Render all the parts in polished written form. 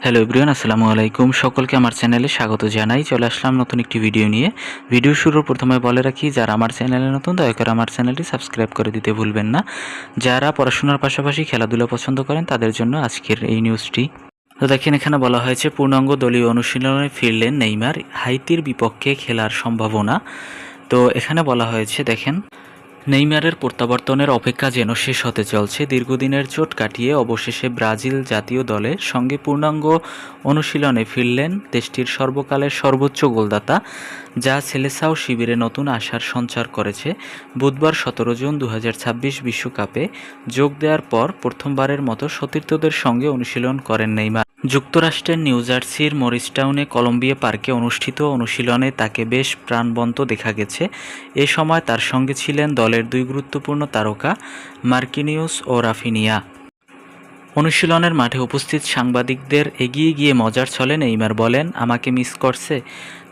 Hello everyone, আসসালামু আলাইকুম। সকলকে আমার চ্যানেলে স্বাগত জানাই। চলে আসলাম নতুন একটি ভিডিও নিয়ে। ভিডিও শুরুর প্রথমে বলে রাখি, যারা আমার চ্যানেলে নতুন দয়া করে আমার চ্যানেলটি সাবস্ক্রাইব করে দিতে ভুলবেন না। যারা পড়াশোনার পাশাপাশি খেলাধুলা পছন্দ করেন তাদের জন্য আজকের এই নিউজটি। তো দেখেন, এখানে বলা হয়েছে পূর্ণাঙ্গ দলীয় অনুশীলনে ফিরলেন নেইমার, হাইতির বিপক্ষে খেলার সম্ভাবনা। তো এখানে বলা হয়েছে, দেখেন, নেইমারের প্রত্যাবর্তনের অপেক্ষা যেন শেষ হতে চলছে। দীর্ঘদিনের চোট কাটিয়ে অবশেষে ব্রাজিল জাতীয় দলের সঙ্গে পূর্ণাঙ্গ অনুশীলনে ফিরলেন দেশটির সর্বকালের সর্বোচ্চ গোলদাতা, যা সেলেসাও শিবিরে নতুন আশার সঞ্চার করেছে। বুধবার 17 জুন 2026 বিশ্বকাপে যোগ দেওয়ার পর প্রথমবারের মতো সতীর্থদের সঙ্গে অনুশীলন করেন নেইমার। যুক্তরাষ্ট্রের নিউ জার্সির মরিসটাউনে কলম্বিয়া পার্কে অনুষ্ঠিত অনুশীলনে তাকে বেশ প্রাণবন্ত দেখা গেছে। এ সময় তার সঙ্গে ছিলেন দলের দুই গুরুত্বপূর্ণ তারকা, মার্কিনিউস ও রাফিনিয়া। অনুশীলনের মাঠে উপস্থিত সাংবাদিকদের এগিয়ে গিয়ে মজার ছলে নেইমার বলেন, আমাকে মিস করছে।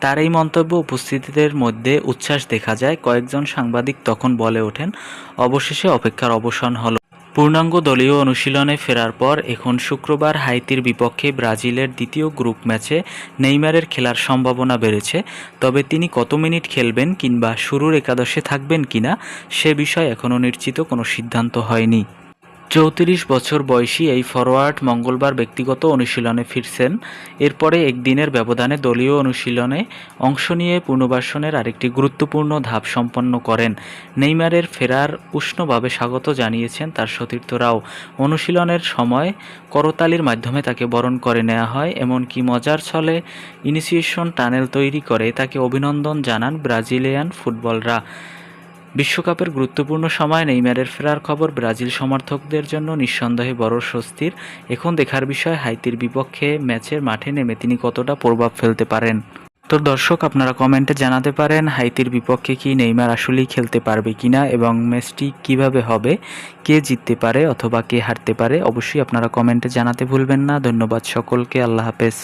তার এই মন্তব্য উপস্থিতিদের মধ্যে উচ্ছ্বাস দেখা যায়। কয়েকজন সাংবাদিক তখন বলে ওঠেন, অবশেষে অপেক্ষার অবসান হলো। পূর্ণাঙ্গ দলীয় অনুশীলনে ফেরার পর এখন শুক্রবার হাইতির বিপক্ষে ব্রাজিলের দ্বিতীয় গ্রুপ ম্যাচে নেইমারের খেলার সম্ভাবনা বেড়েছে। তবে তিনি কত মিনিট খেলবেন কিংবা শুরুর একাদশে থাকবেন কিনা সে বিষয়ে এখনও নিশ্চিত কোনো সিদ্ধান্ত হয়নি। 34 বছর বয়সী এই ফরোয়ার্ড মঙ্গলবার ব্যক্তিগত অনুশীলনে ফিরছেন। এরপরে একদিনের ব্যবধানে দলীয় অনুশীলনে অংশ নিয়ে পুনর্বাসনের আরেকটি গুরুত্বপূর্ণ ধাপ সম্পন্ন করেন। নেইমারের ফেরার উষ্ণভাবে স্বাগত জানিয়েছেন তার সতীর্থরাও। অনুশীলনের সময় করতালির মাধ্যমে তাকে বরণ করে নেওয়া হয়। এমনকি মজার ছলে ইনিশিয়েশন টানেল তৈরি করে তাকে অভিনন্দন জানান ব্রাজিলিয়ান ফুটবলরা। বিশ্বকাপের গুরুত্বপূর্ণ সময় নেইমারের ফেরার খবর ব্রাজিল সমর্থকদের জন্য নিঃসন্দেহে বড় স্বস্তির। এখন দেখার বিষয়, হাইতির বিপক্ষে ম্যাচের মাঠে নেমে তিনি কতটা প্রভাব ফেলতে পারেন। তো দর্শক, আপনারা কমেন্টে জানাতে পারেন হাইতির বিপক্ষে কি নেইমার আসলেই খেলতে পারবে কিনা এবং ম্যাচটি কিভাবে হবে, কে জিততে পারে অথবা কে হারতে পারে। অবশ্যই আপনারা কমেন্টে জানাতে ভুলবেন না। ধন্যবাদ সকলকে। আল্লাহ হাফেজ।